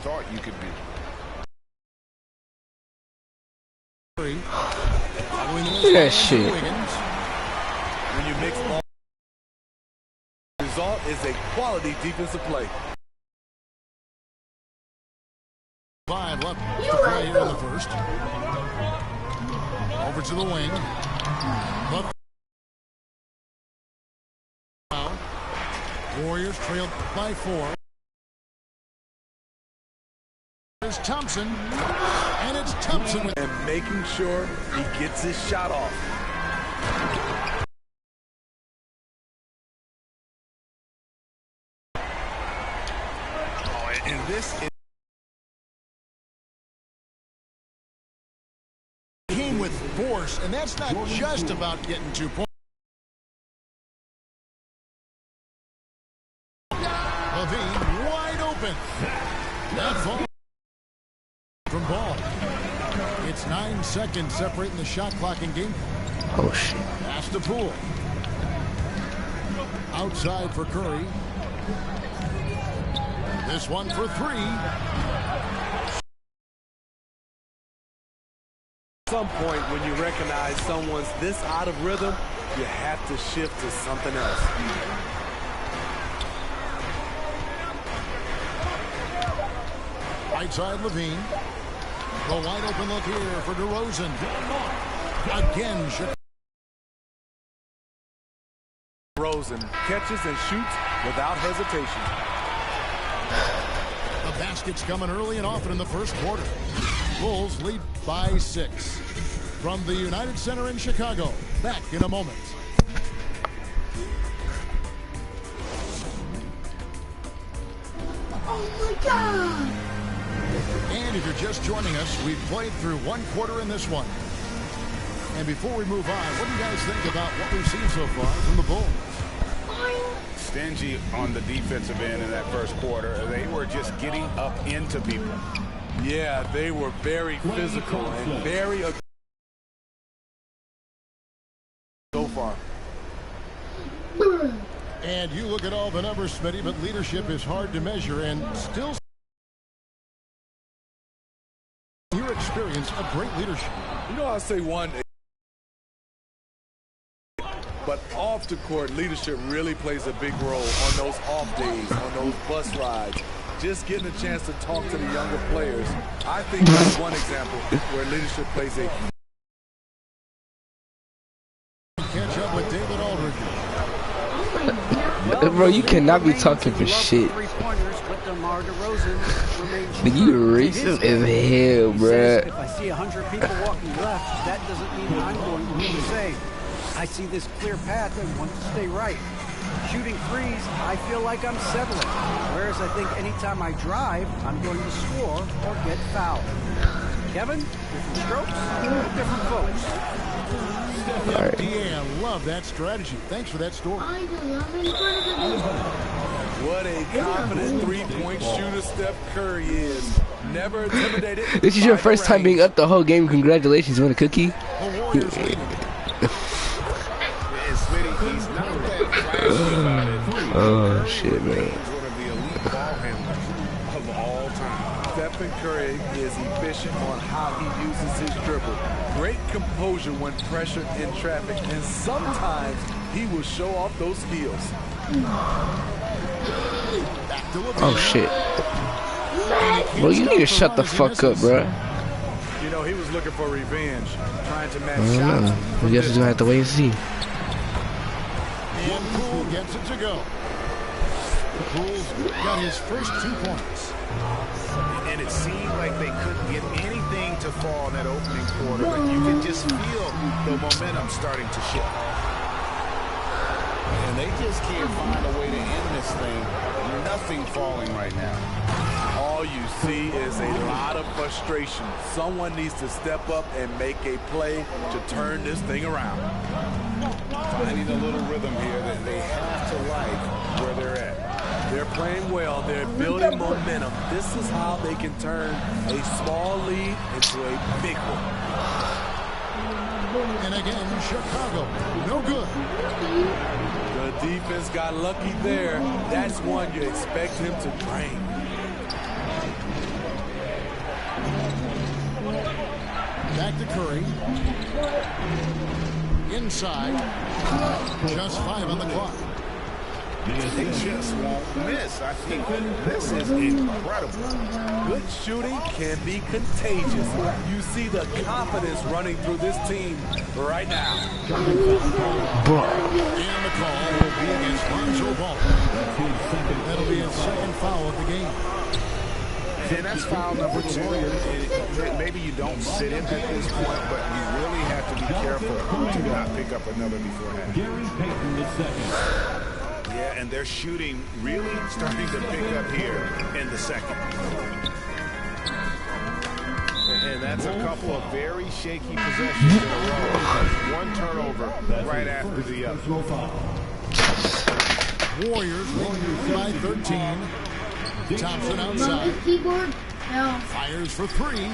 thought you could be. Look at that shit. When you mix all, the result is a quality defensive play. 5 left to play here in the first. Over to the wing. Warriors trailed by 4. There's Thompson, and it's Thompson with and making sure he gets his shot off. Oh, and this is came with force, and that's not just about getting 2 points. Levine wide open. That fall from ball. It's 9 seconds separating the shot clock and game. Oh shit. Pass to Poole. Outside for Curry. This one for 3. At some point when you recognize someone's this out of rhythm, you have to shift to something else. Right side Levine. The wide open look here for DeRozan. Again, DeRozan catches and shoots without hesitation. The basket's coming early and often in the first quarter. Bulls lead by 6. From the United Center in Chicago. Back in a moment. Oh my God! And if you're just joining us, we've played through 1 quarter in this one. And before we move on, what do you guys think about what we've seen so far from the Bulls? stingy on the defensive end in that first quarter. They were just getting up into people. Yeah, they were very physical and very so far. And you look at all the numbers, Smitty, but leadership is hard to measure and still your experience of great leadership. You know, I'll say one, but off the court, leadership really plays a big role on those off days, on those bus rides. Just getting a chance to talk to the younger players. I think that's one example where leadership plays a catch up with David Aldridge. Bro, you cannot be talking for shit. Nigga, you racist as hell, bruh. If I see 100 people walking left, that doesn't mean I'm going to do the same. I see this clear path and want to stay right. Shooting threes, I feel like I'm settling. Whereas I think anytime I drive, I'm going to score or get fouled. Kevin, different strokes, different folks. Right. Yeah, I love that strategy. Thanks for that story. What a confident three-point shooter Steph Curry is. Never intimidated. This is your first time being up the whole game. Congratulations. You want a cookie? Oh, shit, man. Stephen Curry is efficient on how he uses his dribble. Great composure when pressured in traffic, and sometimes he will show off those skills. Oh, shit. Bro, you need to shut the fuck up, bro. You know, he was looking for revenge, trying to match shots. We guess we're gonna have to wait and see. And Poole gets it to go. Poole's got his first 2 points. And it seemed like they couldn't get anything to fall in that opening quarter, but you can just feel the momentum starting to shift. And they just can't find a way to end this thing. Nothing falling right now. All you see is a lot of frustration. Someone needs to step up and make a play to turn this thing around. Finding a little rhythm here that they have to like where they're at. They're playing well. They're building momentum. This is how they can turn a small lead into a big one. And again, Chicago, no good. The defense got lucky there. That's one you expect him to drain. Curry. Inside. Just 5 on the clock. They just won't miss. I think this is incredible. Good shooting can be contagious. You see the confidence running through this team right now. Bro. And the call will be against Lonzo Ball. That'll be his second foul of the game. And that's foul number 2. Maybe you don't sit him at this point, but you really have to be careful to not pick up another beforehand. Gary Payton the second. Yeah, and they're shooting really starting to pick up here in the second. And that's a couple of very shaky possessions in a row. One turnover right after the other. Warriors leading by 13. Thompson outside. Keyboard? No. Fires for 3.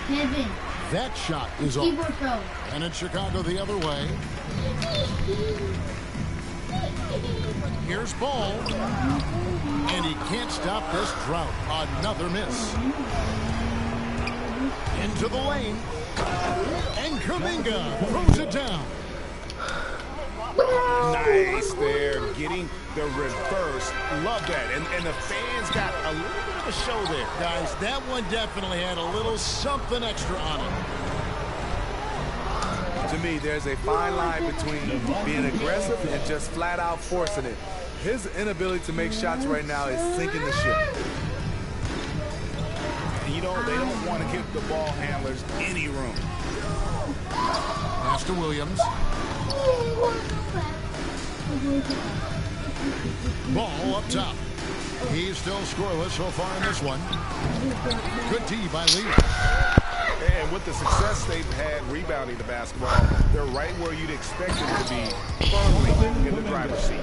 Kevin. That shot is off. Keyboard go. And it's Chicago the other way. Here's Ball. And he can't stop this drought. Another miss. Into the lane. And Kuminga throws it down. Nice there, getting the reverse. Love that. And the fans got a little bit of a show there. Guys, that one definitely had a little something extra on it. To me, there's a fine line between being aggressive and just flat out forcing it. His inability to make shots right now is sinking the ship. You know, they don't want to give the ball handlers any room. Pass to Williams. Ball up top. He's still scoreless so far in this one. Good D by Lee. And with the success they've had rebounding the basketball, they're right where you'd expect them to be, firmly in the driver's seat.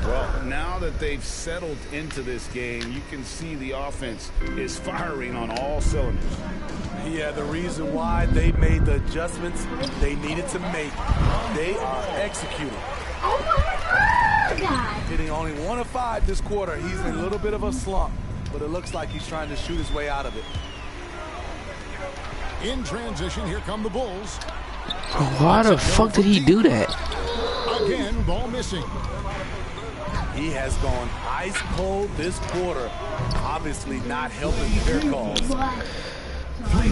Well, now that they've settled into this game, you can see the offense is firing on all cylinders. Yeah, the reason why they made the adjustments they needed to make, they are executing. Hitting only 1 of 5 this quarter. He's in a little bit of a slump, but it looks like he's trying to shoot his way out of it. In transition, here come the Bulls. Why the fuck did he do that? Again, ball missing. He has gone ice cold this quarter. Obviously not helping their cause.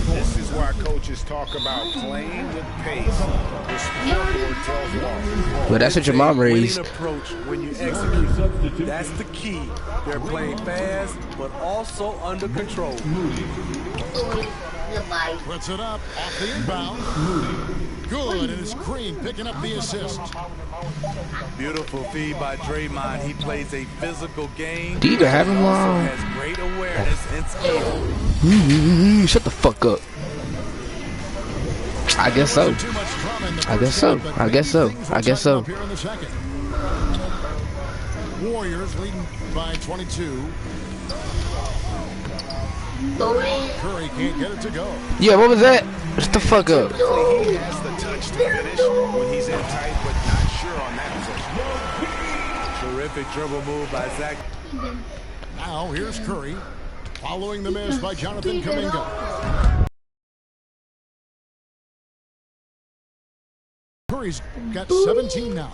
This is why coaches talk about playing with pace. The scoreboard tells one. Well, that's what your mom raised. Winning approach when you execute. That's the key. They're playing fast, but also under control. Puts it up off the inbound. Good, and it's Green picking up the assist. Beautiful feed by Draymond. He plays a physical game. Do you even have him Also on? has great awareness and skill. Shut the fuck up. I guess so. I guess so. I guess so. I guess so. Warriors leading by 22. Curry can't get it to go. Yeah, what was that? Shut the fuck up. He has the touch to finish when he's in tight, but not sure on that possession. Terrific dribble move by Zach. Now here's Curry, following the miss by Jonathan Kuminga. Curry's got 17 now.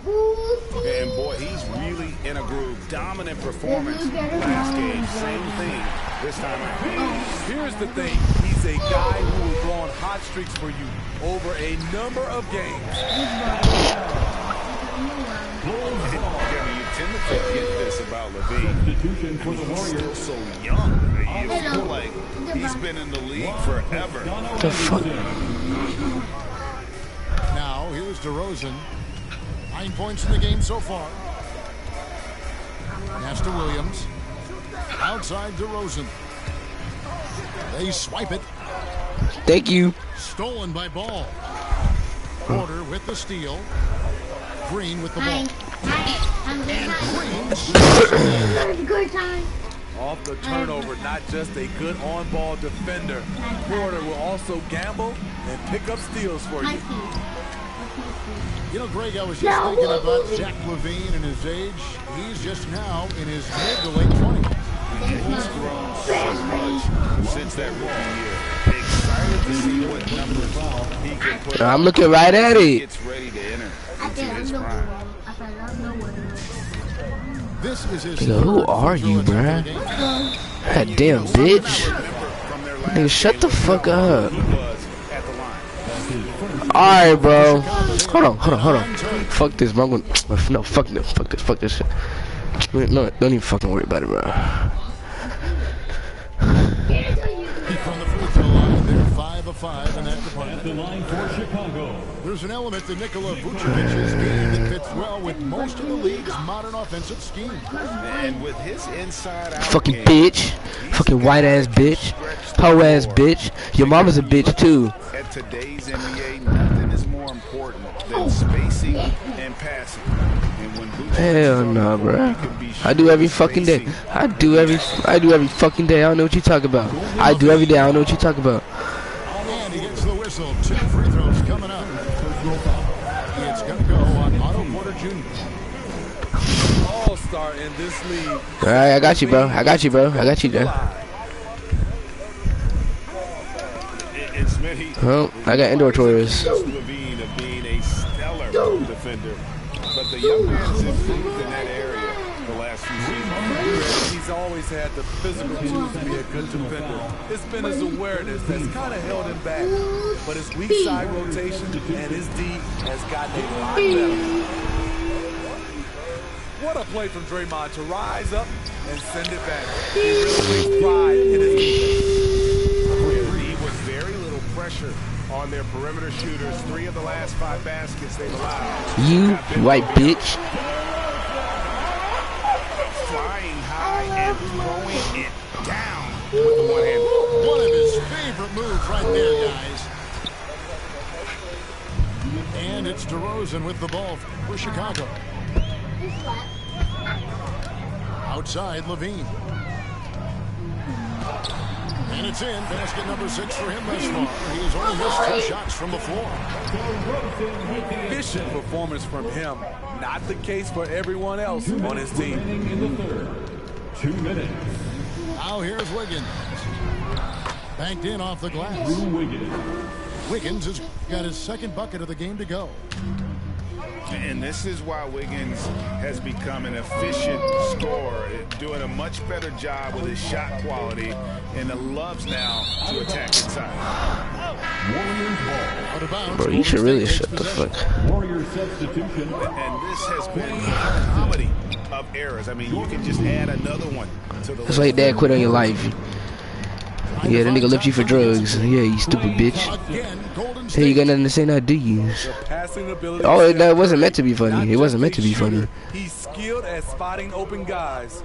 And boy, he's really in a groove. Dominant performance last game. Same thing this time around. Here's the thing. He's a guy who will go on hot streaks for you over a number of games. You tend to forget this about Levine. He's still so young. You feel like he's been in the league forever. The fuck? Now here's DeRozan. 9 points in the game so far. Pass to Williams. Outside DeRozan. They swipe it. Thank you. Stolen by Ball. Porter with the steal. Green with the ball. Good time. Off the turnover, not just a good on-ball defender. Porter will also gamble and pick up steals for you. You know, Greg, I was just thinking about Zach LaVine and his age. He's just now in his mid to late 20s. He's grown so much since that rookie year. Excited to see what numbers he can put I'm looking right at it. gets ready to enter into his prime. This is his Nigga, who are you, bruh? God damn, bitch. Nigga, shut the fuck up. Alright, bro. Hold on. Fuck this, bro. I'm gonna, no, fuck this shit. No, don't even fucking worry about it, bro. From the free throw line, they're 5 of 5 in that department. At the line for Chicago. There's an element to Nikola Vucevic's game that fits well with most of the league's modern offensive scheme. And with his inside out Fucking game, bitch. Fucking white ass bitch. Hoe ass bitch. Your mama's a bitch too. At today's NBA, nothing is more important than spacing and passing. And when Hell no, bro. I do every fucking day. I do every fucking day. I don't know what you talk about. I do every day. I don't know what you talk about. And he gets the whistle. 2 free throws coming up. It's going to go on Otto Porter Jr. All-star in this league. All right, I got you, bro. I got you there. Oh, I got indoor tourists. Levine of being a stellar defender, but the young man's improved in that area the last few seasons. He's always had the physical tools to be a good defender. It's been his awareness that's kind of held him back. But his weak side rotation and his D has gotten a lot better. What a play from Draymond to rise up and send it back. He really takes pride in his defense. He was very little pressure on their perimeter shooters. 3 of the last 5 baskets they've allowed. You white bitch. Flying high and throwing it down with the one hand. One of his favorite moves right there, guys. And it's DeRozan with the ball for Chicago. Outside, Levine. And it's in. Basket number 6 for him thus far. He has only missed 2 shots from the floor. Efficient performance from him. Not the case for everyone else on his team. In the third, 2 minutes. Now here's Wiggins. Banked in off the glass. Wiggins has got his 2nd bucket of the game to go. And this is why Wiggins has become an efficient scorer, doing a much better job with his shot quality, and loves now to attack inside. Bro, you should really shut the fuck. Warrior substitution. And this has been a comedy of errors. I mean, you can just add another one to the That's why your dad quit on your life. Yeah, that nigga left you for drugs. Yeah, you stupid bitch. Hey, you got nothing to say now, do you? Oh, that wasn't meant to be funny. It wasn't meant to be funny. He's skilled at spotting open guys.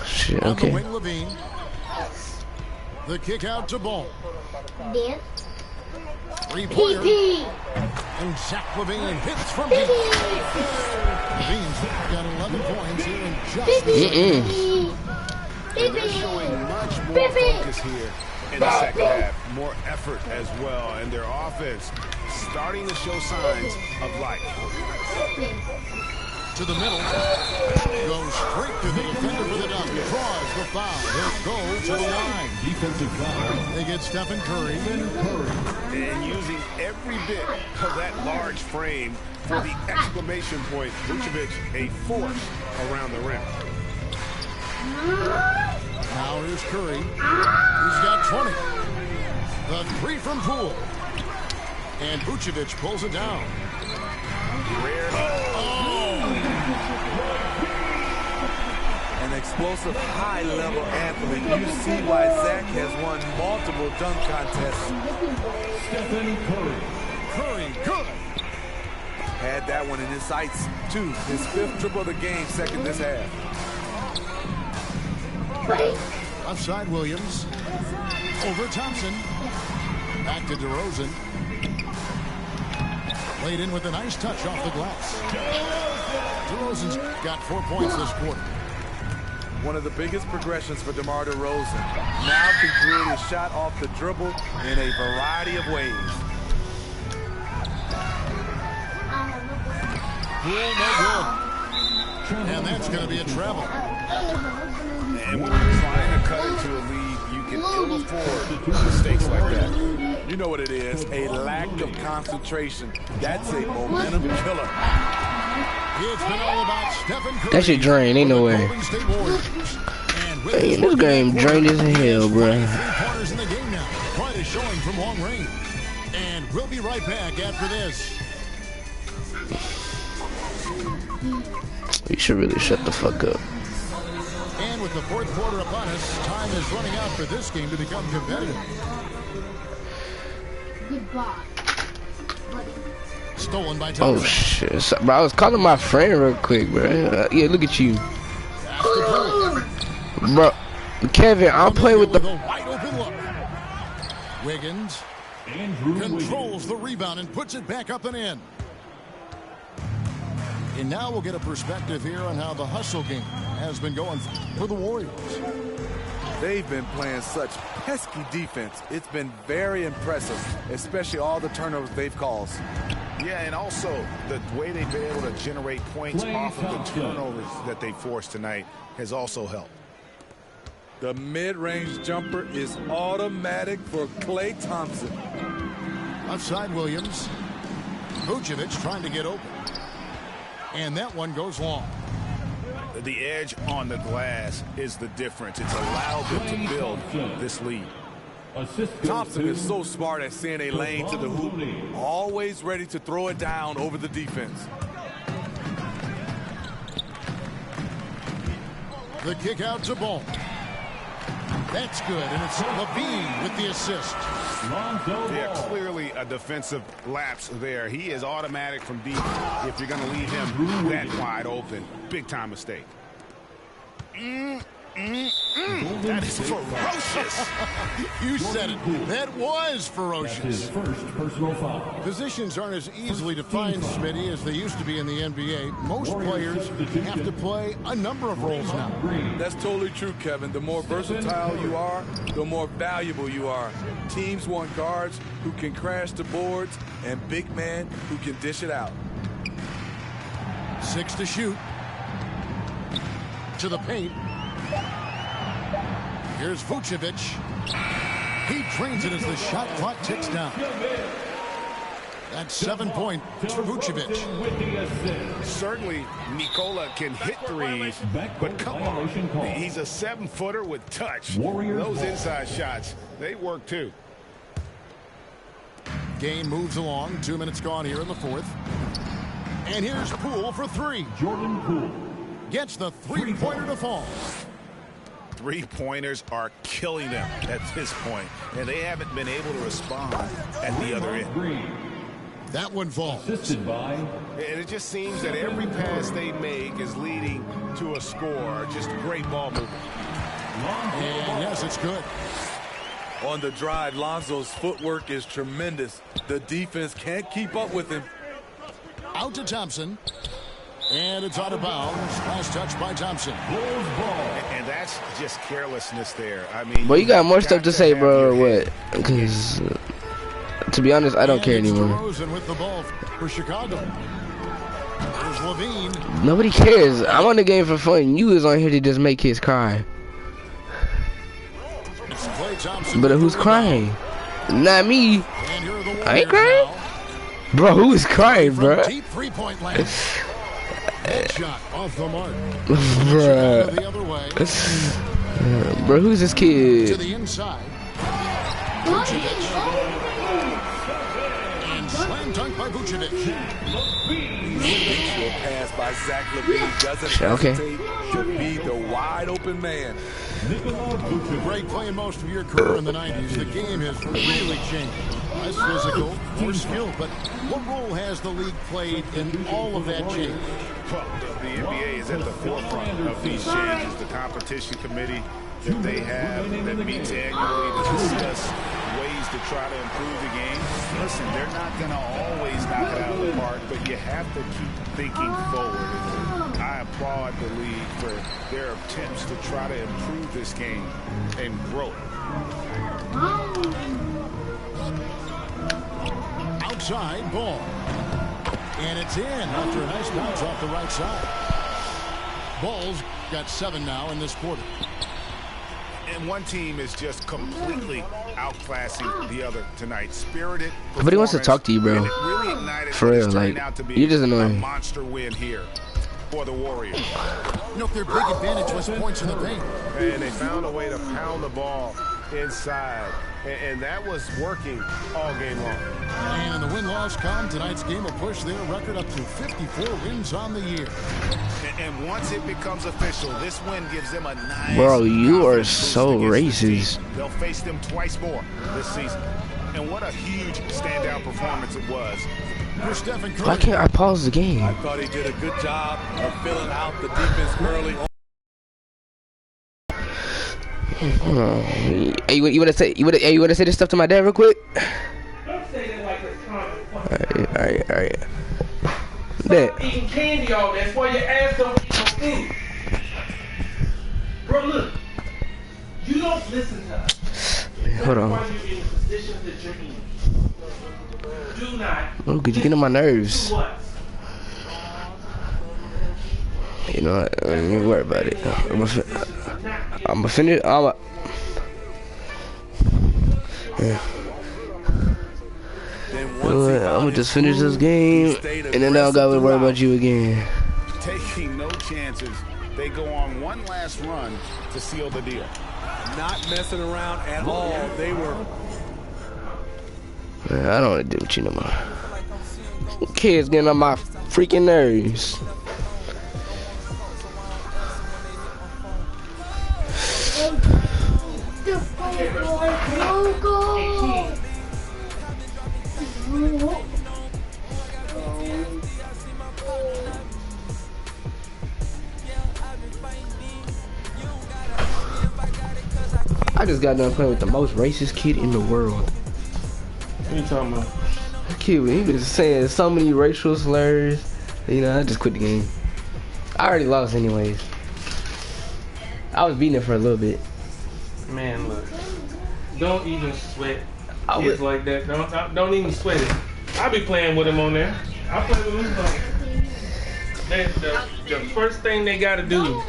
Shit, okay. The kick out to Ball. Dance. 3-pointer. And Zach Levine hits from deep. Levine's got 11 points here in just the And they're showing much more focus here in the second half. More effort as well. And their offense starting to show signs of life. To the middle. Goes straight to the defender for the dunk. Draws the foul. He'll go to the line. Defensive foul. They get Stephen Curry. And using every bit of that large frame for the exclamation point. Vucevic, a force around the rim. Now here's Curry. He's got 20. The 3 from Poole. And Vucevic pulls it down. An explosive, high-level athlete. You see why Zach has won multiple dunk contests. Stephen Curry. Curry, good. Had that one in his sights, too. His 5th triple of the game, 2nd this half. Offside Williams. Over Thompson. Back to DeRozan. Played in with a nice touch off the glass. DeRozan's got 4 points this quarter. One of the biggest progressions for DeMar DeRozan. Now can create a shot off the dribble in a variety of ways. No good. And that's going to be a travel. And when you're trying to cut into a lead, you can ill afford mistakes like You know what it is, a lack of concentration. That's a momentum killer. It's been all about Stephen Curry. That shit drain, ain't no way. Man, this game drained as hell, bro. 3-pointers in the game now. Quite a showing from long range. And we'll be right back after this. You should really shut the fuck up. And with the fourth quarter upon us, time is running out for this game to become competitive. Goodbye. Stolen by Oh Thompson. shit. So, bro, I was calling my friend real quick, bro. Yeah, look at you. Bro, Kevin, I'm playing with the... wide open look. Wiggins controls the rebound and puts it back up and in. And now we'll get a perspective here on how the hustle game has been going for the Warriors. They've been playing such pesky defense. It's been very impressive, especially all the turnovers they've caused. Yeah, and also the way they've been able to generate points off of the turnovers that they forced tonight has also helped. The mid-range jumper is automatic for Klay Thompson. Outside Williams. Vucevic trying to get open. And that one goes long. The edge on the glass is the difference. It's allowed them to build this lead. Thompson is so smart at seeing a lane to the hoop, always ready to throw it down over the defense. The kick out to Ball. That's good, and it's Levine with the assist. Yeah, clearly a defensive lapse there. He is automatic from deep if you're going to leave him that wide open. Big time mistake. That is ferocious. You said it. That was ferocious. His first personal foul. Positions aren't as easily defined, Smitty, as they used to be in the NBA. Most players have to play a number of roles now. That's totally true, Kevin. The more versatile you are, the more valuable you are. Teams want guards who can crash the boards and big men who can dish it out. 6 to shoot. To the paint. Here's Vucevic. He drains it as the shot clock ticks down. That's 7 points for Vucevic. Certainly, Nikola can hit threes, but come on. He's a 7-footer with touch. Those inside shots, they work too. Game moves along. 2 minutes gone here in the fourth. And here's Poole for three. Jordan Poole Gets the three-pointer to fall. Three-pointers are killing them at this point, and they haven't been able to respond at the other end. That one falls. assisted by And it just seems that every pass they make is leading to a score. Just great ball movement. And yes, it's good. On the drive, Lonzo's footwork is tremendous. The defense can't keep up with him. Out to Thompson. And it's out of bounds. Last touch by Thompson. And that's just carelessness there. I mean, But you got more stuff to say, bro, or what? Because, to be honest, I don't care anymore. DeRozan with the ball for Chicago. There's Levine. Nobody cares. I'm on the game for fun. You is on here to just make kids cry. It's Klay Thompson. But who's crying? Not me. And here are the Warriors I ain't crying. now. Bro, who is crying, bro? From deep three-point land. That shot off the mark. Bruh. The other way. Bro, who's this To kid? the inside. Vucevic. And slam dunk by Vucevic. A pass by Zach Levine doesn't Okay. hesitate to be the wide open man. Greg, playing most of your career in the 90s, the game has really changed. Less physical, more skill, but what role has the league played in all of that change? Well, the NBA is at the forefront of these changes. The competition committee that they have that meets annually to discuss ways to try to improve the game. Listen, they're not going to always knock it out of the park, but you have to keep thinking forward. And I applaud the league for their attempts to try to improve this game and grow it. Outside ball. And it's in after a nice bounce off the right side. Ball's got 7 now in this quarter. And one team is just completely outclassing the other tonight. Spirited. But he wants to talk to you, bro. Really for real, like, you're just annoying. A monster win here for the Warriors. You know, their big advantage was points in the paint. And they found a way to pound the ball inside. And that was working all game long. And in the win-loss column, tonight's game will push their record up to 54 wins on the year. And once it becomes official, this win gives them a nice... Bro, you are so racist. They'll face them twice more this season. And what a huge standout performance it was. Why can't I pause the game? I thought he did a good job of filling out the defense early on. Hey, you wanna say this stuff to my dad real quick? Don't say that like it's common. Alright. Dad. Stop eating candy all day. That's why your ass don't eat no food. Bro, look. You don't listen to us. Hold on. That's why you're in the position that you're in. Do not. Oh, could you get on my nerves? Do what? You know what? Don't even worry about it. I'm gonna finish. Yeah. I'm gonna just finish this game, and then I don't gotta worry about you again. Taking no chances, they go on one last run to seal the deal. Not messing around at all. They were. Man, I don't want to deal with you no more. Kids getting on my freaking nerves. I just got done playing with the most racist kid in the world. What are you talking about? Kid, he was saying so many racial slurs. You know, I just quit the game. I already lost anyways. I was beating it for a little bit. Man, look. Don't even sweat kids like that. Don't even sweat it. I be playing with him on there. I play with him. The first thing they gotta do,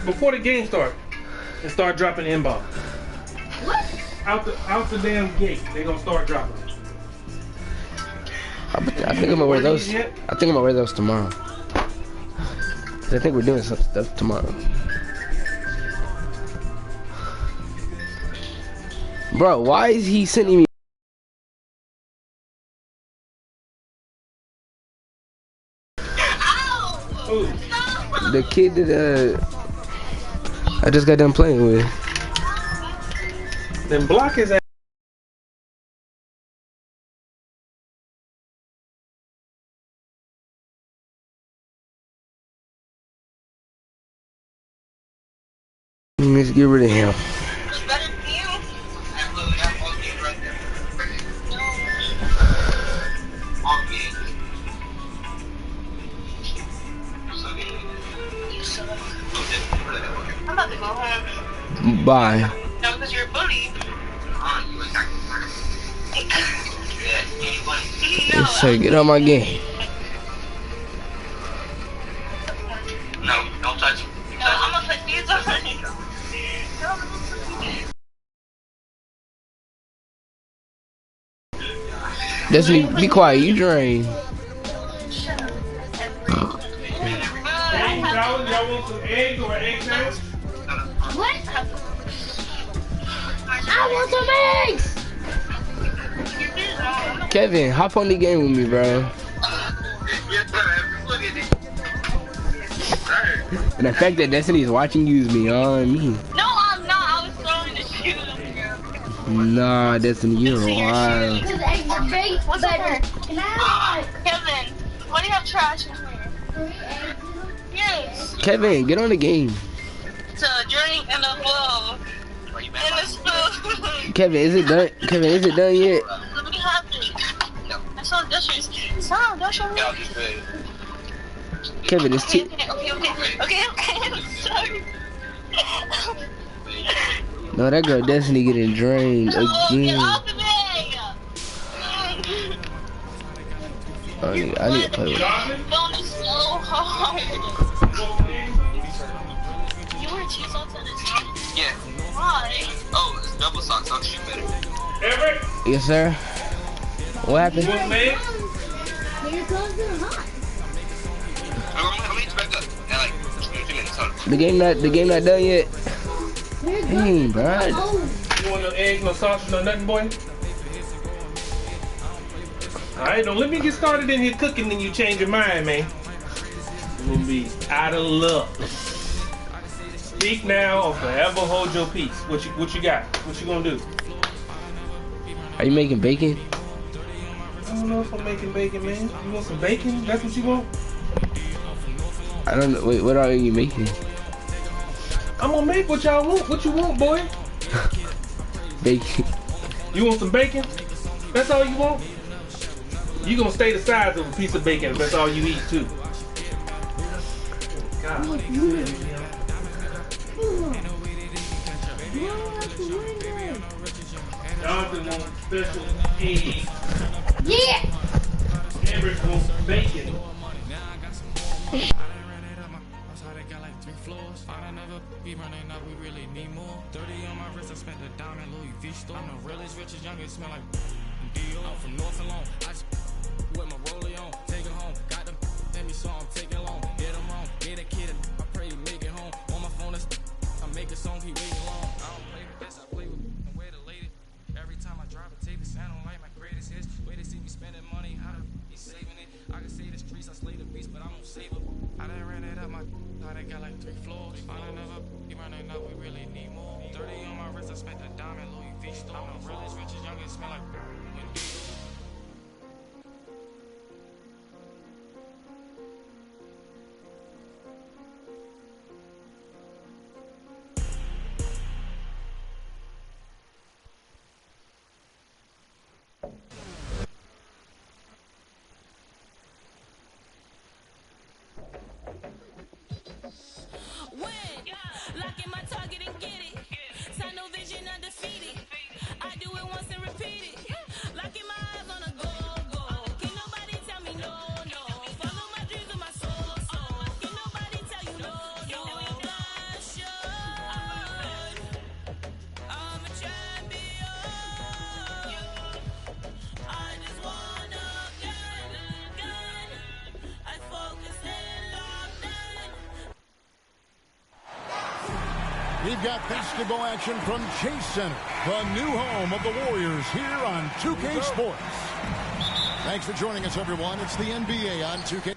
before the game starts, is start dropping inbound. Out the damn gate, they gonna start dropping. I think I'm gonna wear those. I think I'm gonna wear those tomorrow. I think we're doing some stuff tomorrow. Bro, why is he sending me? Ooh. The kid that I just got done playing with. Then block his ass. Let's get rid of him. I'm about to go home. Bye. No, because you're a bully. No, So get on my game. No, don't touch me. No, I'm gonna put these on. Destiny, be quiet. You drain. Y'all want some eggs or an egg sandwich? What? I want some eggs! Kevin, hop on the game with me, bro. And the fact that Destiny is watching you is beyond me. No, I'm not. I was throwing the shoes. Nah, Destiny, you're wild. Because eggs are big, better. Can I have Kevin, why do you have trash in here? Yes. Kevin, get on the game. To drink in the bowl. In the spoon. Kevin, is it done? Kevin, is it done yet? Let me have it. That's all dishes. Stop, don't show me. Kevin, it's too. Okay. I'm sorry. No, that girl Destiny getting drained Get again. off the bag. I need to play with her. Don't be so hard. You wear cheese sauce on this? Yeah. double socks. I'll shoot better. Everett? Yes, sir. What happened? What, man? Here goes the hot. I'm gonna back up. Yeah, like 20 minutes. Hold on. The game not done yet. Dang, bro. You want no eggs, no sausage, no nothing, boy? Alright, don't let me get started in here cooking and you change your mind, man. You're gonna be out of luck. Speak now or forever hold your peace. What you got? What you gonna do? Are you making bacon? I don't know if I'm making bacon, man. You want some bacon? That's what you want? I don't know. Wait, what are you making? I'm gonna make what y'all want. What you want, boy? Bacon. You want some bacon? That's all you want? You gonna stay the size of a piece of bacon if that's all you eat too. God. Jonathan wants special eggs. Yeah! Everett wants bacon. Be running up, we really need more. 30 on my wrist, I spent the diamond Louis V store. I'm the realest, richest, youngest, smell like Dio. I'm from North alone. I just with my rollie on, take it home. Got them let me so I'm taking long. Get them wrong, get a kid, I pray he make it home. On my phone, I make a song, he waiting long. I don't play with this, I play with and way the lady. Every time I drive a tape, I don't like my greatest hits. Way they see me spending money, how to be saving it. I can say the streets, I slay the beast, but I don't save it. I done ran it up my I done got like 3 floors. I done never be running up, we really need more. 30 on my wrist, I spent the diamond Louis V store. I'm the realest, richest, youngest, smell like Locking my target and get it. Tunnel vision undefeated. I do it once and repeat it. Locking my eyes on a goal. Can nobody tell me no. Follow my dreams with my soul. Can nobody tell you no. Passion. I'm a champion. I just wanna gun. I focus and locked in. We've got basketball action from Chase Center, the new home of the Warriors here on 2K Sports. Thanks for joining us, everyone. It's the NBA on 2K.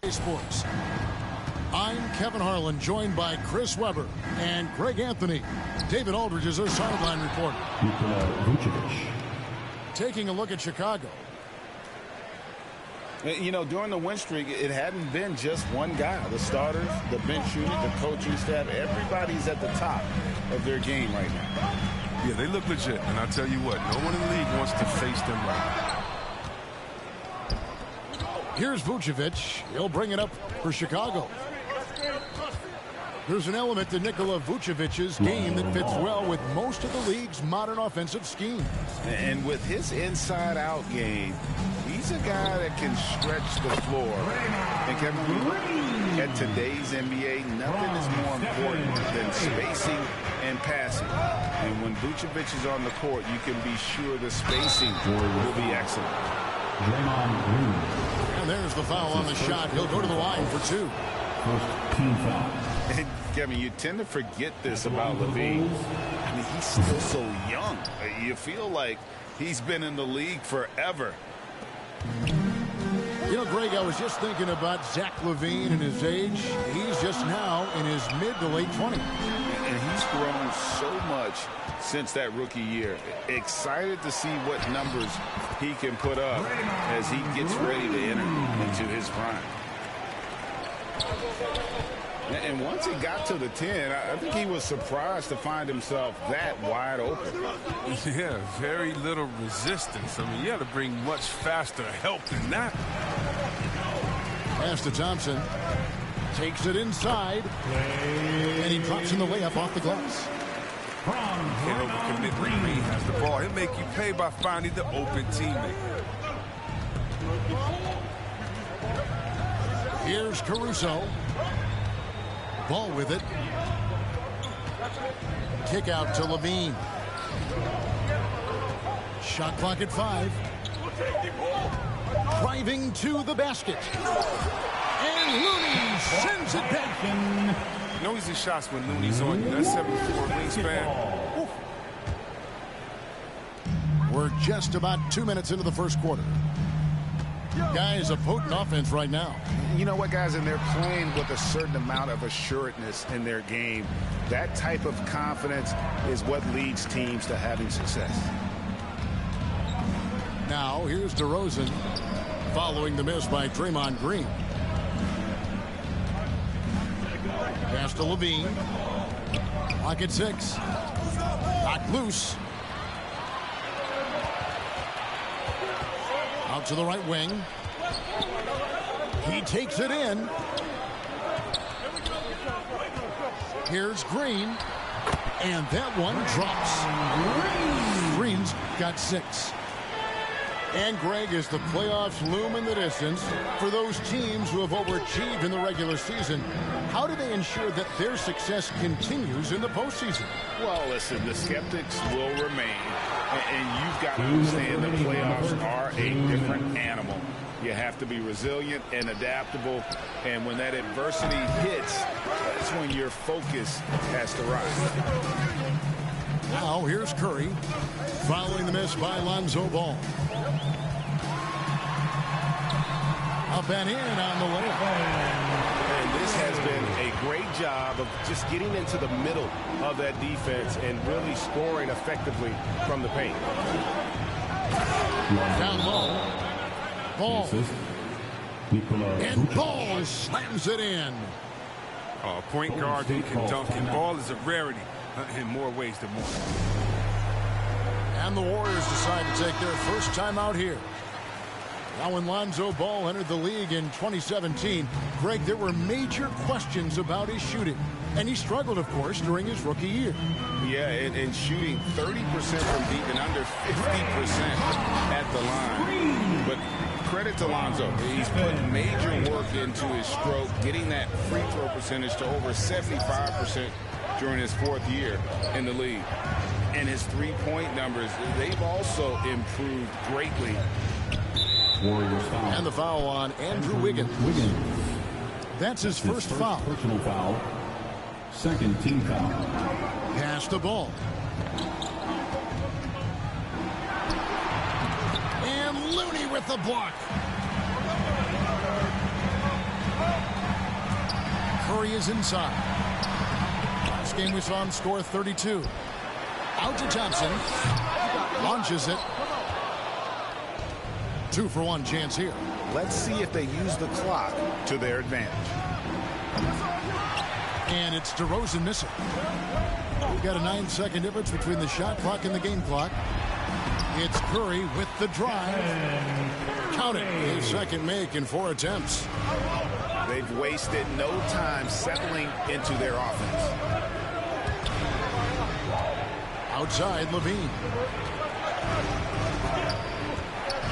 Sports. I'm Kevin Harlan, joined by Chris Webber and Greg Anthony. David Aldridge is our sideline reporter. Taking a look at Chicago. You know, during the win streak, it hadn't been just one guy. The starters, the bench unit, the coaching staff, everybody's at the top of their game right now. Yeah, they look legit, and I'll tell you what, no one in the league wants to face them right now. Here's Vucevic. He'll bring it up for Chicago. There's an element to Nikola Vucevic's game that fits well with most of the league's modern offensive schemes. And with his inside-out game, he's a guy that can stretch the floor. And Kevin, at today's NBA, nothing is more important than spacing and passing. And when Vucevic is on the court, you can be sure the spacing will be excellent. And there's the foul on the shot. He'll go to the line for 2. First team foul. And Kevin, you tend to forget this about Levine. I mean, he's still so young. You feel like he's been in the league forever. You know, Greg, I was just thinking about Zach LaVine and his age. He's just now in his mid to late 20s. And he's grown so much since that rookie year. Excited to see what numbers he can put up as he gets ready to enter into his prime. And once he got to the 10, I think he was surprised to find himself that wide open. Yeah, very little resistance. I mean, you got to bring much faster help than that. Pass to Thompson. Takes it inside. And he drops in the layup off the glass. Can't overcommit when Green has the ball. He'll make you pay by finding the open teammate. Here's Caruso. Ball with it. Kick out to Levine. Shot clock at 5. Driving to the basket. And Looney sends it back. No easy shots when Looney's on you. That's 7'4" wingspan. We're just about 2 minutes into the first quarter. Guys, a potent offense right now. You know what, guys? And they're playing with a certain amount of assuredness in their game. That type of confidence is what leads teams to having success. Now, here's DeRozan following the miss by Draymond Green. Pass to Levine. Clock at 6. Knocked loose. Out to the right wing. He takes it in. Here's Green. And that one drops. Green's got 6. And Greg, as the playoffs loom in the distance, for those teams who have overachieved in the regular season, how do they ensure that their success continues in the postseason? Well, listen, the skeptics will remain. And you've got to understand the playoffs are a different animal. You have to be resilient and adaptable. And when that adversity hits, that's when your focus has to rise. Now, here's Curry following the miss by Lonzo Ball. Up and in on the layup. And this has been a great job of just getting into the middle of that defense and really scoring effectively from the paint. Down low. Ball. And Ball slams it in. Point guard who can dunk, and Ball is a rarity in more ways than one. And the Warriors decide to take their first time out here. Now, when Lonzo Ball entered the league in 2017, Greg, there were major questions about his shooting. And he struggled, of course, during his rookie year. Yeah, and shooting 30% from deep and under 50% at the line. But credit to Lonzo. He's put major work into his stroke, getting that free throw percentage to over 75% during his 4th year in the league. And his three-point numbers, they've also improved greatly. And the foul on Andrew Wiggins. That's his first foul. Personal foul. Second team foul. Pass the ball. And Looney with the block. Curry is inside. Last game we saw him score 32. Out to Thompson. Launches it. 2-for-1 chance here. Let's see if they use the clock to their advantage. And it's DeRozan missing. We've got a 9-second difference between the shot clock and the game clock. It's Curry with the drive. Count it. His second make in 4 attempts. They've wasted no time settling into their offense. Outside, Levine.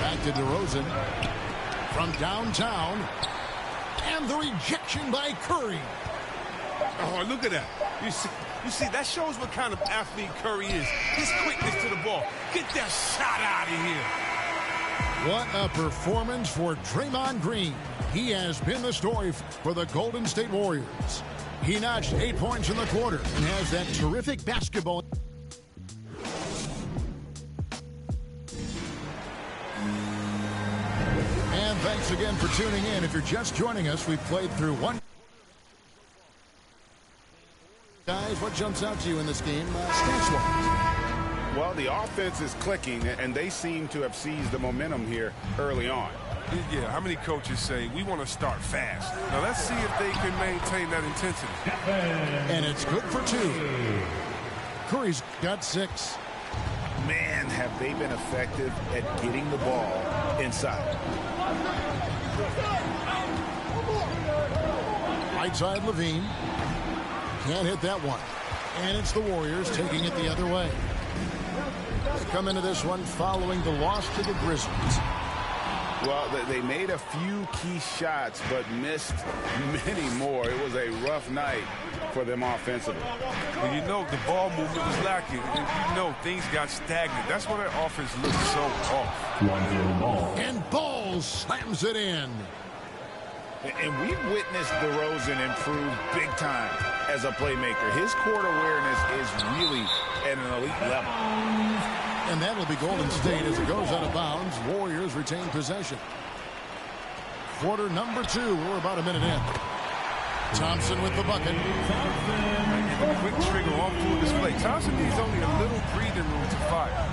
Back to DeRozan. From downtown. And the rejection by Curry. Oh, look at that. You see, that shows what kind of athlete Curry is. His quickness to the ball. Get that shot out of here. What a performance for Draymond Green. He has been the story for the Golden State Warriors. He notched 8 points in the quarter and has that terrific basketball. And thanks again for tuning in. If you're just joining us, we've played through one. Guys, what jumps out to you in this game, stats-wise? Well, the offense is clicking, and they seem to have seized the momentum here early on. Yeah, how many coaches say, we want to start fast? Now, let's see if they can maintain that intensity. And it's good for 2. Curry's got 6. Man, have they been effective at getting the ball inside. Right side, Levine. Can't hit that one. And it's the Warriors taking it the other way. They come into this one following the loss to the Grizzlies. Well, they made a few key shots, but missed many more. It was a rough night for them offensively. Well, you know, the ball movement was lacking. And you know, things got stagnant. That's why their offense looked so off. 1-0 ball. And Ball slams it in. And we've witnessed DeRozan improve big time as a playmaker. His court awareness is really at an elite level. And that'll be Golden State as it goes out of bounds. Warriors retain possession. Quarter number 2. We're about a minute in. Thompson with the bucket. Quick trigger off full display. Thompson needs only a little breathing room to fire.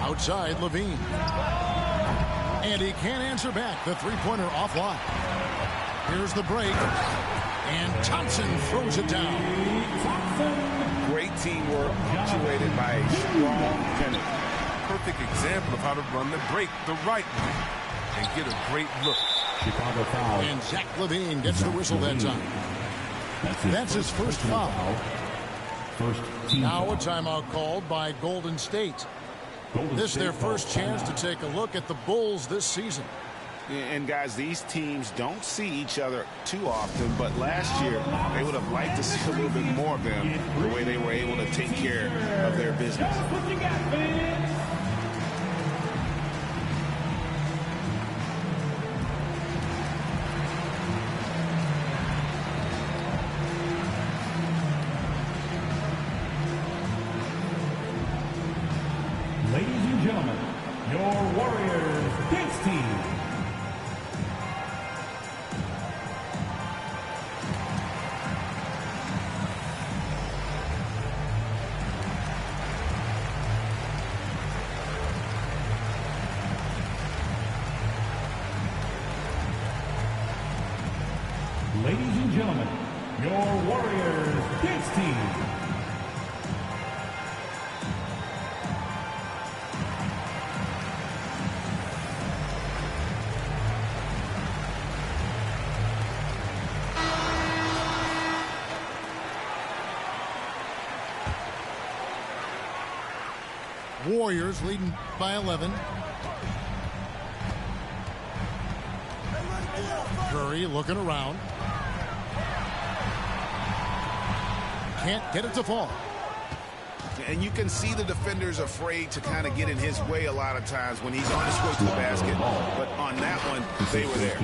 Outside, Levine. And he can't answer back. The three-pointer offline. Here's the break. And Thompson throws it down. Great teamwork punctuated by a strong finish. Perfect example of how to run the break the right way and get a great look. Chicago foul. And Zach Levine gets the whistle that time. That's his first foul. First team Now foul. a timeout called by Golden State. This is their first chance to take a look at the Bulls this season. And guys, these teams don't see each other too often, but last year they would have liked to see a little bit more of them, the way they were able to take care of their business. Ladies and gentlemen, your Warriors dance team. Ladies and gentlemen, your Warriors dance team. Warriors leading by 11. Curry looking around. Can't get it to fall. And you can see the defenders afraid to kind of get in his way a lot of times when he's on his way to the basket. But on that one, they were there.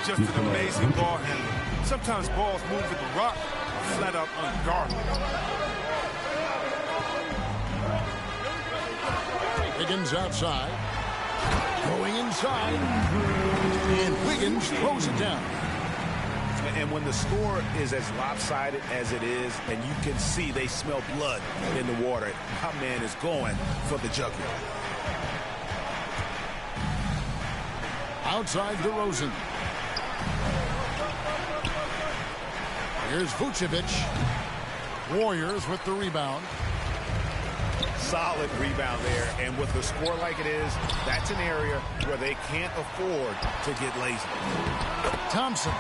Just an amazing ball handler. Sometimes balls move with the rock, flat out unguarded. Wiggins outside. Going inside. And Wiggins throws it down. And when the score is as lopsided as it is, and you can see they smell blood in the water, my man is going for the jugular. Outside DeRozan. Here's Vucevic. Warriors with the rebound. Solid rebound there, and with a score like it is, that's an area where they can't afford to get lazy. Thompson.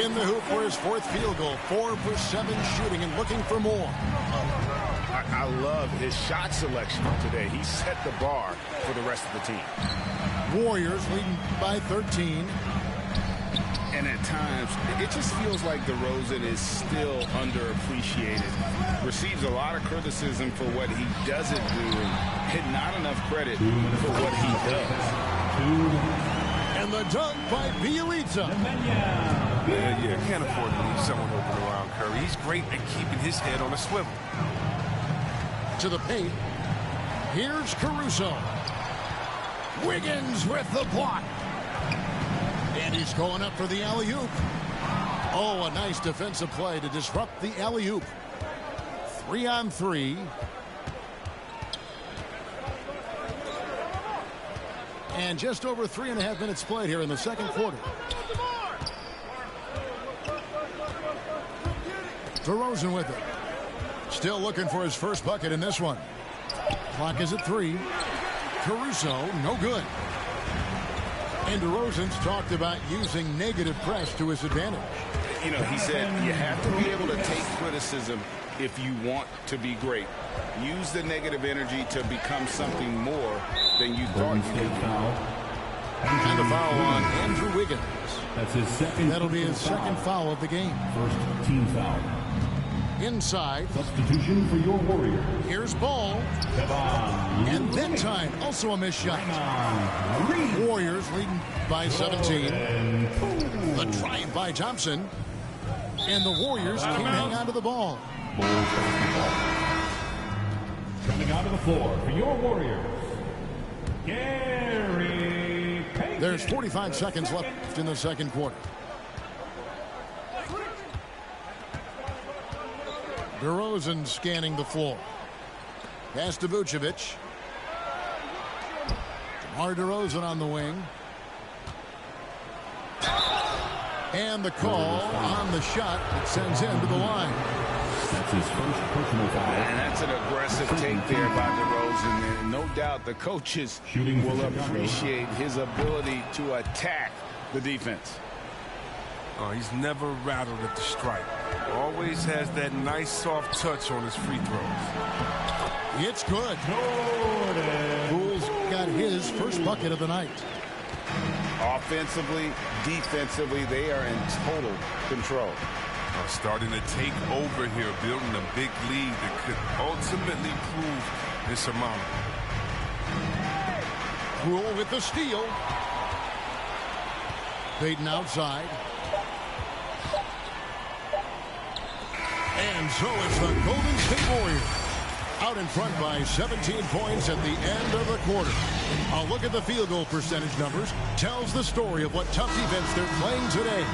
In the hoop for his fourth field goal. 4 for 7 shooting and looking for more. I love his shot selection today. He set the bar for the rest of the team. Warriors leading by 13. And at times, it just feels like DeRozan is still underappreciated. Receives a lot of criticism for what he doesn't do, and not enough credit for what he does. And And the dunk by Bielitsa. Yeah, can't afford to leave someone open around Curry. He's great at keeping his head on a swivel. To the paint. Here's Caruso. Wiggins with the block. And he's going up for the alley-oop. Oh, a nice defensive play to disrupt the alley-oop. 3-on-3. And just over 3.5 minutes played here in the second quarter. DeRozan with it. Still looking for his first bucket in this one. Clock is at 3. Caruso, no good. And DeRozan's talked about using negative press to his advantage. You know, he said you have to be able to take criticism if you want to be great. Use the negative energy to become something more than you thought you could. And a foul on Andrew Wiggins. That's his second. That'll be his second foul of the game. First team foul. Inside. Substitution for your Warriors. Here's Ball. And that time, also a missed shot. Warriors leading by 17. The drive by Thompson. And the Warriors can't hang on to the ball. Coming out of the floor for your Warriors, Gary Payton. There's 45 seconds left in the second quarter. DeRozan scanning the floor. Pass to Vucevic. DeMar DeRozan on the wing. And the call on the shot that sends him to the line. That's his first personal foul. And that's an aggressive take there by DeRozan. And no doubt the coaches will appreciate his ability to attack the defense. Oh, he's never rattled at the stripe. Always has that nice soft touch on his free throws. It's good. Bulls got his first bucket of the night. Offensively, defensively, they are in total control. Starting to take over here, building a big lead that could ultimately prove insurmountable. Rule with the steal. Payton outside. And so it's the Golden State Warriors out in front by 17 points at the end of the quarter. A look at the field goal percentage numbers tells the story of what tough defense they're playing today.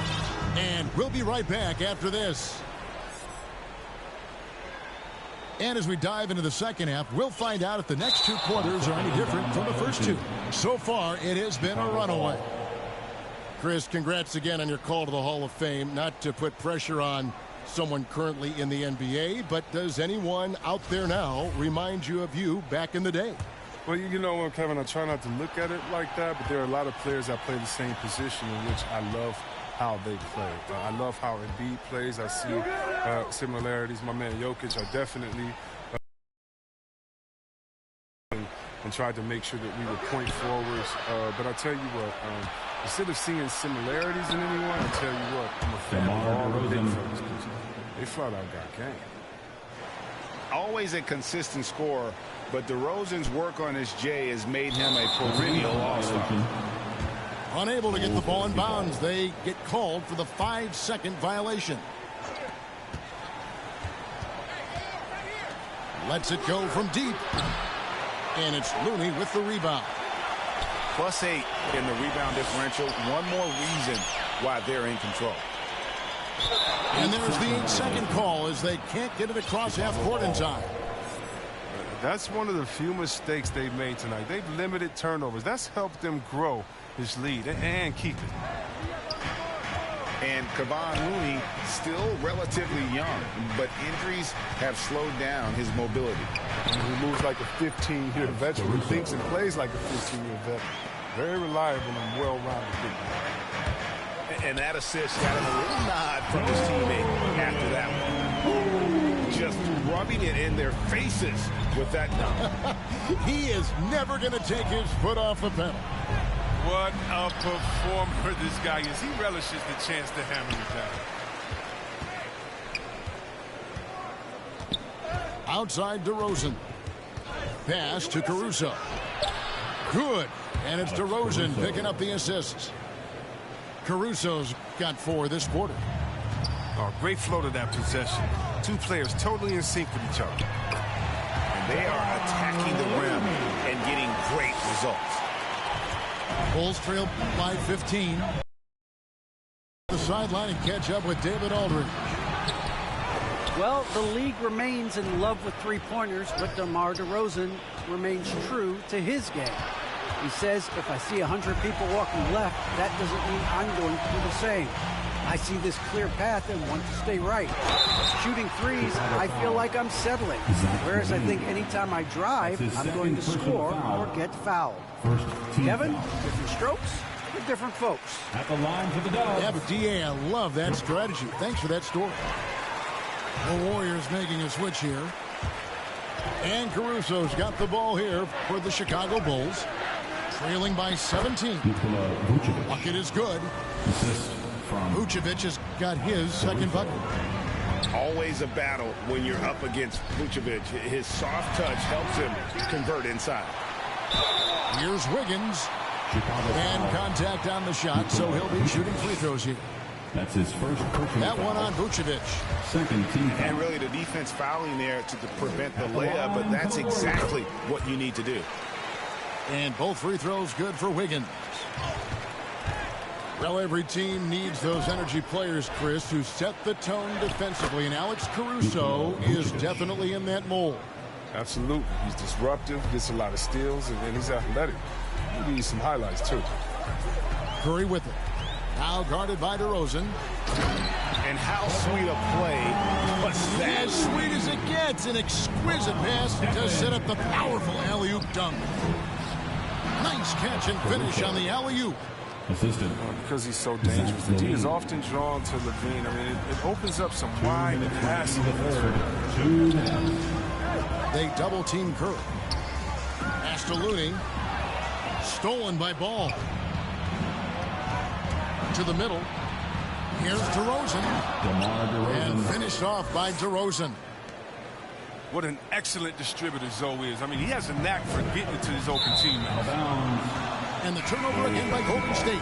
And we'll be right back after this. And as we dive into the second half, we'll find out if the next two quarters are any different from the first two. So far, it has been a runaway. Chris, congrats again on your call to the Hall of Fame. Not to put pressure on someone currently in the NBA, but does anyone out there now remind you of you back in the day? Well, you know, Kevin, I try not to look at it like that, but there are a lot of players that play the same position in which I love how they play. I love how Embiid plays. I see similarities. My man Jokic, I definitely and tried to make sure that we were point forwards. But I tell you what, instead of seeing similarities in anyone, I tell you what, I'm a fan of all the big fellas because they flat out got game. Always a consistent scorer, but DeRozan's work on his J has made him a perennial all-star. Unable to get the ball in bounds, they get called for the 5-second violation. Lets it go from deep. And it's Looney with the rebound. +8 in the rebound differential. One more reason why they're in control. And there's the 8-second call as they can't get it across half court in time. That's one of the few mistakes they've made tonight. They've limited turnovers. That's helped them grow this lead and keep it. And Kevon Looney still relatively young, but injuries have slowed down his mobility. He moves like a 15-year veteran. He thinks and plays like a 15-year veteran. Very reliable and well-rounded. And that assist got him a little nod from his teammate after that one. Just rubbing it in their faces with that dunk. He is never going to take his foot off the pedal. What a performer this guy is. He relishes the chance to hammer it down. Outside DeRozan. Pass to Caruso. Good. And it's DeRozan picking up the assists. Caruso's got 4 this quarter. Oh, great flow to that possession. Two players totally in sync with each other. And they are attacking the rim and getting great results. Bulls trail by 15. The sideline and catch up with David Aldridge. Well, the league remains in love with three-pointers, but DeMar DeRozan remains true to his game. He says, if I see 100 people walking left, that doesn't mean I'm going to do the same. I see this clear path and want to stay right. Shooting threes, I feel like I'm settling. Whereas I think anytime I drive, I'm going to score or get fouled. Kevin, different strokes for different folks. At the line for the Dubs. Yeah, but DA, I love that strategy. Thanks for that story. The Warriors making a switch here. And Caruso's got the ball here for the Chicago Bulls. Trailing by 17. Bucket is good. Vucevic has got his second bucket. Always a battle when you're up against Vucevic. His soft touch helps him convert inside. Here's Wiggins. And contact on the shot, so he'll be shooting free throws here. That's his first personal That one foul. on Vucevic. Second team foul. And really the defense fouling there to prevent the layup, but that's exactly what you need to do. And both free throws good for Wiggins. Well, every team needs those energy players, Chris, who set the tone defensively, and Alex Caruso is definitely in that mold. Absolutely. He's disruptive, gets a lot of steals, and then he's athletic. He needs some highlights, too. Curry with it. Now guarded by DeRozan. And how sweet a play was that? As sweet as it gets. An exquisite pass to set up the powerful alley-oop dunk. Nice catch and finish on the alley-oop. Assistant. Because he's so dangerous. The D is often drawn to Levine. I mean, it opens up some wide passing. They double-team Curry. Pass to Looney. Stolen by Ball. To the middle. Here's DeRozan. And finished off by DeRozan. What an excellent distributor Zoe is. I mean, he has a knack for getting it to his open teammates. And the turnover again by Golden State.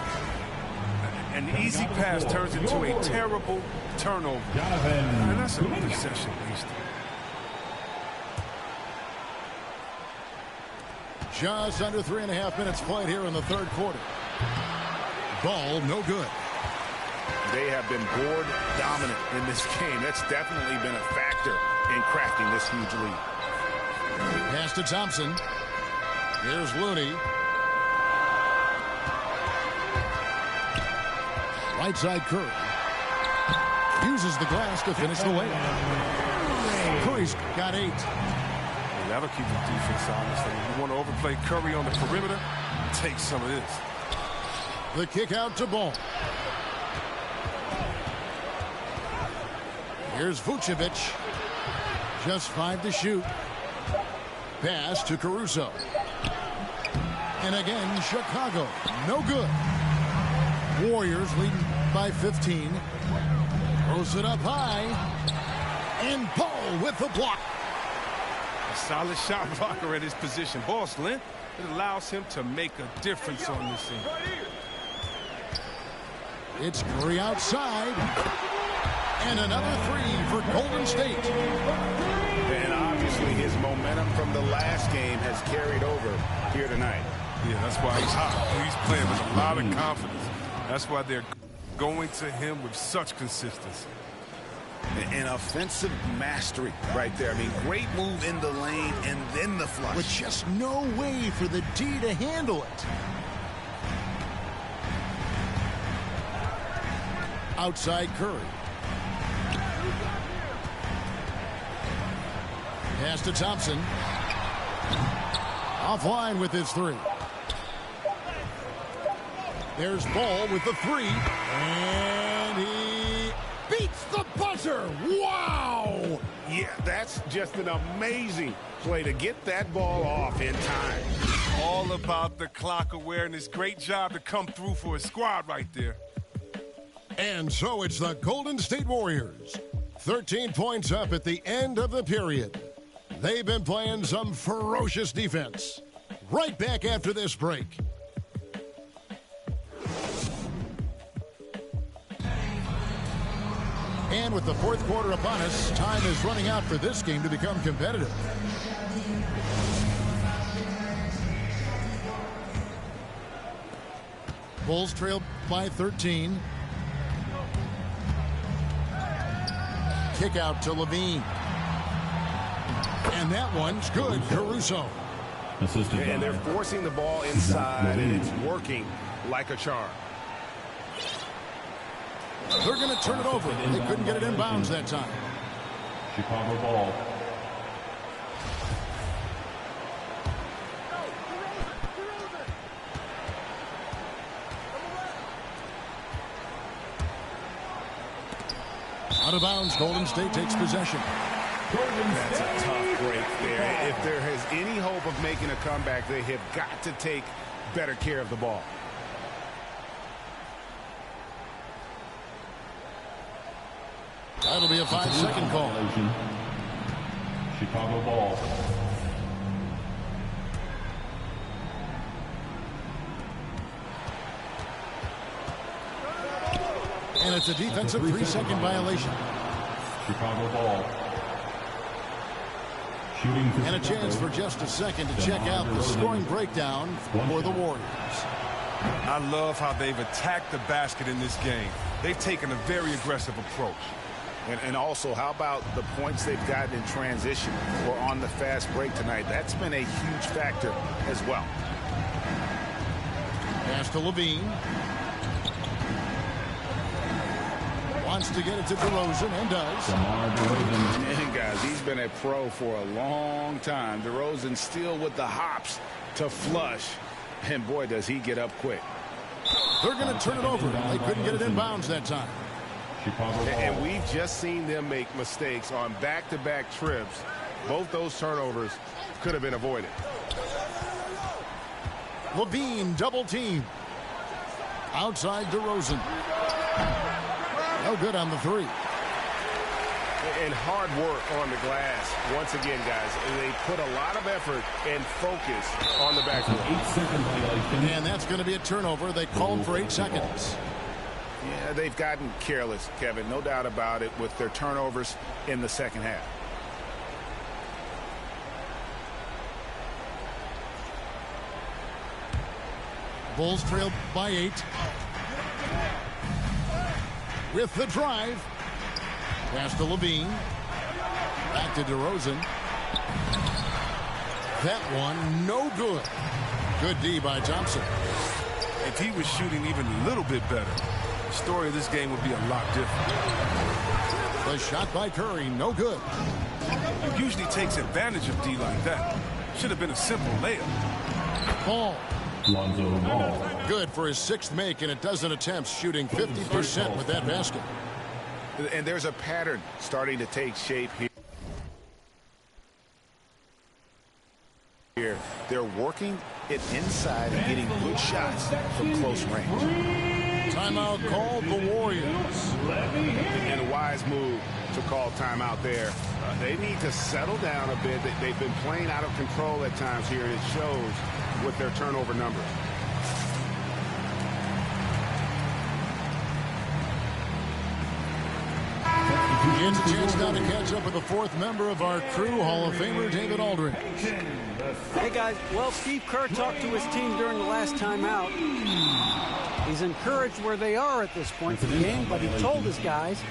An easy pass turns into a terrible turnover. And that's a possession wasted. Just under 3.5 minutes played here in the third quarter. Ball no good. They have been board dominant in this game. That's definitely been a factor in crafting this huge lead. Pass to Thompson. Here's Looney. Right side Curry. Uses the glass to finish the way. Curry's got 8. And that'll keep the defense honest. You want to overplay Curry on the perimeter? Take some of this. The kick out to Ball. Here's Vucevic. Just 5 to shoot. Pass to Caruso. And again, Chicago. No good. Warriors leading by 15. Throws it up high. And Paul with the block. A solid shot blocker at his position. Ball's length, it allows him to make a difference on this end. It's Curry outside. And another 3 for Golden State. And obviously his momentum from the last game has carried over here tonight. Yeah, that's why he's hot. He's playing with a lot of confidence. That's why they're going to him with such consistency. An offensive mastery right there. I mean, great move in the lane and then the flush. With just no way for the D to handle it. Outside Curry. Pass to Thompson. Offline with his 3. There's Ball with the 3. And he beats the buzzer. Wow! Yeah, that's just an amazing play to get that ball off in time. All about the clock awareness. Great job to come through for his squad right there. And so it's the Golden State Warriors. 13 points up at the end of the period. They've been playing some ferocious defense. Right back after this break. And with the fourth quarter upon us, time is running out for this game to become competitive. Bulls trail by 13. Kick out to Levine. And that one's good. Caruso. And they're forcing the ball inside, and it's working like a charm. They're going to turn it over. They couldn't get it in bounds that time. Chicago ball. Out of bounds, Golden State takes possession. That's a tough break there. If there is any hope of making a comeback, they have got to take better care of the ball. That'll be a 5-second call. Chicago ball. And it's a defensive 3-second violation. Chicago ball. And a chance for just a second to check out the scoring breakdown for the Warriors. I love how they've attacked the basket in this game. They've taken a very aggressive approach. And also, how about the points they've gotten in transition or on the fast break tonight? That's been a huge factor as well. Pass to Levine. Wants to get it to DeRozan and does. And guys, he's been a pro for a long time. DeRozan still with the hops to flush. And boy, does he get up quick. They're going to turn it over. They couldn't get it in bounds that time. And we've just seen them make mistakes on back-to-back trips. Both those turnovers could have been avoided. Levine double team. Outside DeRozan. No good on the three. And hard work on the glass. Once again, guys, they put a lot of effort and focus on the backcourt. 8-second violation. And that's going to be a turnover. They called for 8 seconds. Yeah, they've gotten careless, Kevin, no doubt about it, with their turnovers in the second half. Bulls trail by 8. With the drive. Pass to Levine. Back to DeRozan. That one, no good. Good D by Thompson. If he was shooting even a little bit better, the story of this game would be a lot different. The shot by Curry, no good. He usually takes advantage of D like that. Should have been a simple layup. Ball. Lonzo Ball. Good for his 6th make in a dozen attempts, shooting 50% with that basket. And there's a pattern starting to take shape here. They're working it inside and getting good shots from close range. Timeout called the Warriors. And a wise move to call timeout there. They need to settle down a bit. They've been playing out of control at times here, and it shows with their turnover numbers. It's a chance now to catch up with the 4th member of our crew, Hall of Famer David Aldridge. Hey, guys. Well, Steve Kerr talked to his team during the last timeout. He's encouraged where they are at this point in the game, but he told his guys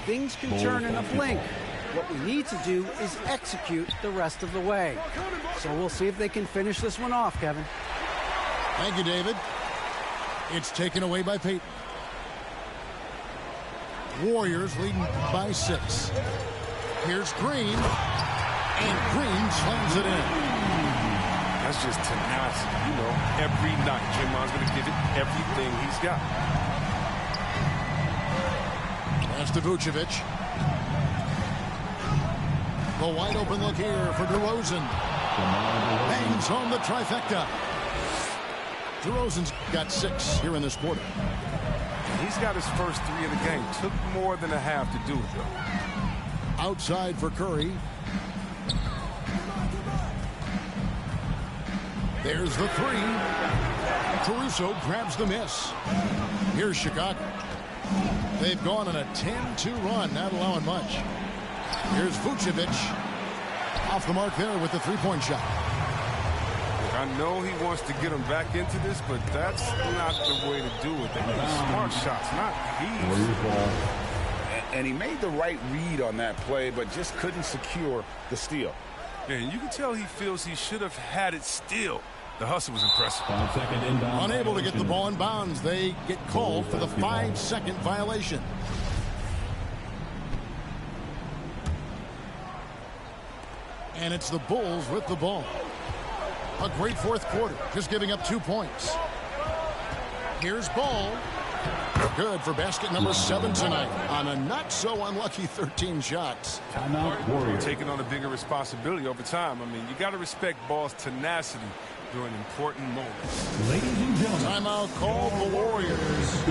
things can turn in a blink. What we need to do is execute the rest of the way. So we'll see if they can finish this one off, Kevin. Thank you, David. It's taken away by Peyton. Warriors leading by 6. Here's Green. And Green slams it in. That's just tenacity, you know. Every night, Draymond's going to give it everything he's got. Pass to Vucevic. The wide open look here for DeRozan. Bangs home the trifecta. DeRozan's got 6 here in this quarter. He's got his first 3 of the game. Took more than a half to do it, though. Outside for Curry. There's the 3. Caruso grabs the miss. Here's Chicago. They've gone on a 10-2 run, not allowing much. Here's Vucevic. Off the mark there with the three-point shot. I know he wants to get him back into this, but that's not the way to do it. They need smart shots, not easy. And he made the right read on that play, but just couldn't secure the steal. Yeah, and you can tell he feels he should have had it still. The hustle was impressive. Unable to get the ball in bounds. They get called for the 5-second violation. And it's the Bulls with the ball. A great fourth quarter, just giving up 2 points. Here's Ball. Good for basket number 7 tonight on a not-so-unlucky 13 shots. Taking on a bigger responsibility over time. I mean, you got to respect Ball's tenacity during important moments. Ladies and gentlemen, timeout called the Warriors.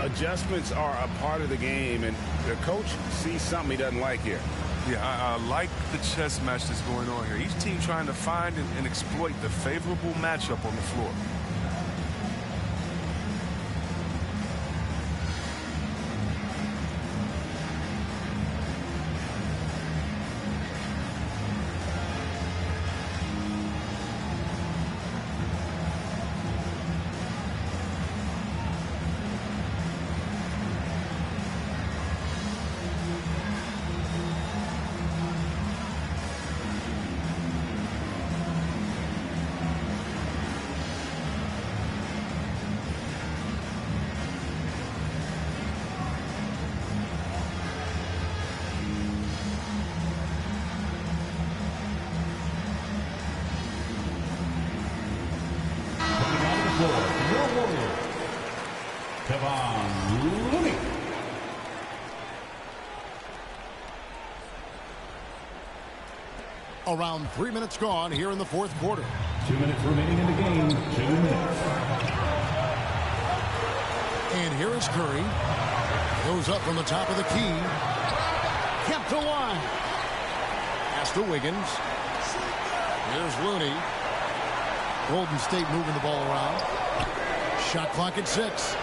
Adjustments are a part of the game, and the coach sees something he doesn't like here. Yeah, I like the chess match that's going on here. Each team trying to find and exploit the favorable matchup on the floor. Around 3 minutes gone here in the fourth quarter. 2 minutes remaining in the game. 2 minutes. And here is Curry. Goes up from the top of the key. Kept alive. Pass to Wiggins. Here's Looney. Golden State moving the ball around. Shot clock at 6.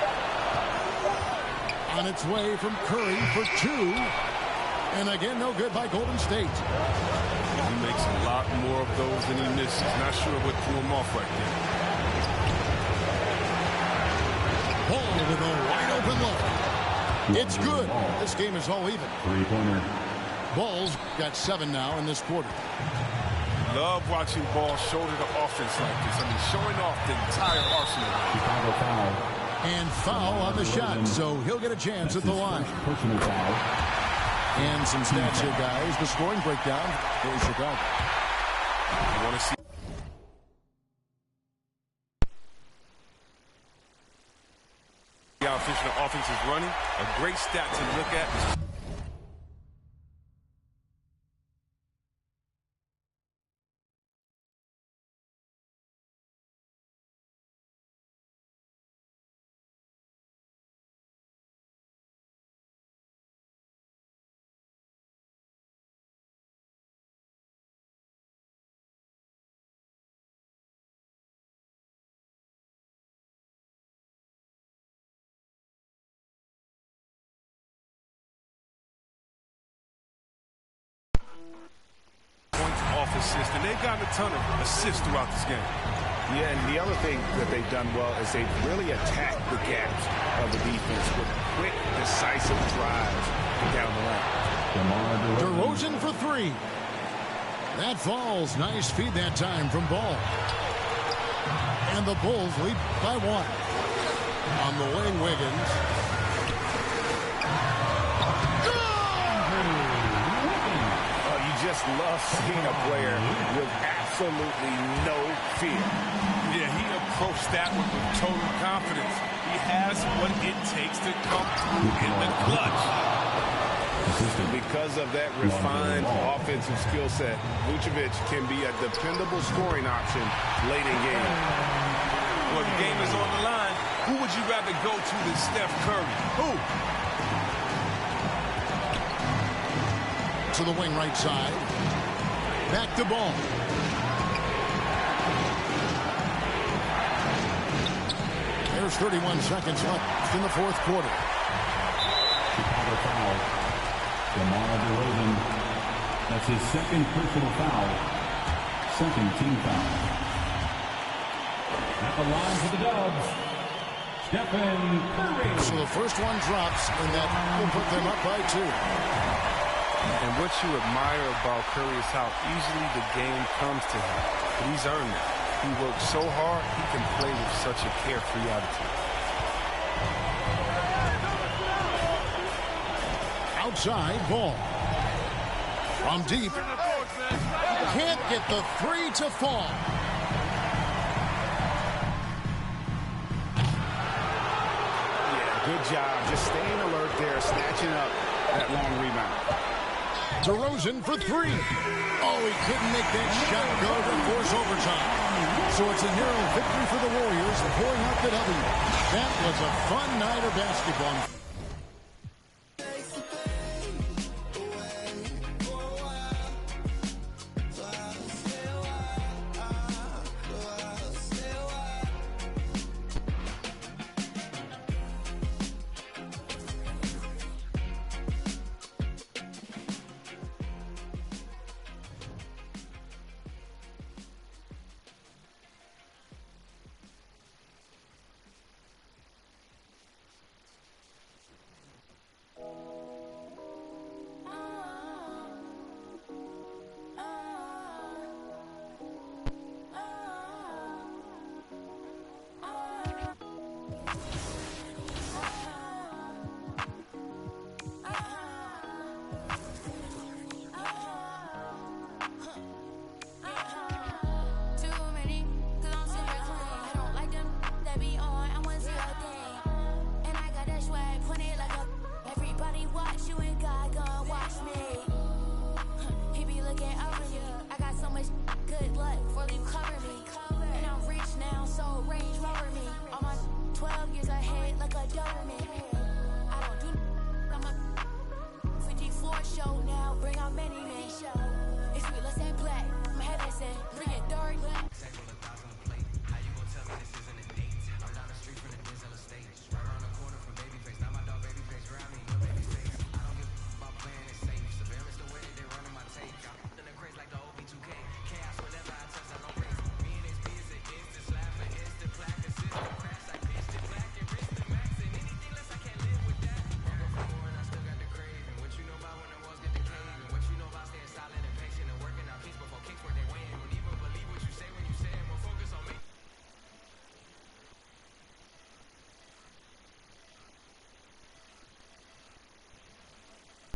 On its way from Curry for 2. And again, no good by Golden State. He makes a lot more of those than he misses. Not sure what threw him off right there. Ball with a wide open look. It's good. This game is all even. Three-pointer. Ball's got 7 now in this quarter. Love watching Ball shoulder the offense like this. I mean, showing off the entire arsenal. Chicago foul. And foul on the shot, so he'll get a chance at the line. Personal foul. And some stats here, guys. The scoring breakdown for Chicago. You want to see how efficient the offense is running? A great stat to look at. Assist, and they've gotten a ton of assists throughout this game. Yeah, and the other thing that they've done well is they've really attacked the gaps of the defense with quick, decisive drives down the lane. DeRozan for 3. That falls. Nice feed that time from Ball. And the Bulls lead by 1. On the wing, Wiggins. Just love seeing a player with absolutely no fear. Yeah, he approached that one with total confidence. He has what it takes to come through in the clutch. Because of that refined offensive skill set, Vucevic can be a dependable scoring option late in game. Well, the game is on the line. Who would you rather go to than Steph Curry? Who? To the wing right side. Back to Ball. There's 31 seconds left in the fourth quarter. DeMar DeRozan. That's his second personal foul. Second team foul. At the line for the Dubs, Stephen Curry. So the first one drops, and that will put them up by 2. And what you admire about Curry is how easily the game comes to him. But he's earned it. He works so hard, he can play with such a carefree attitude. Outside ball. From deep. Can't get the 3 to fall. Yeah, good job. Just staying alert there, snatching up that long rebound. DeRozan for 3. Oh, he couldn't make that shot go to force overtime. So it's a narrow victory for the Warriors, pulling out the W. That was a fun night of basketball. Range Rover me. All my 12 years ahead like a government.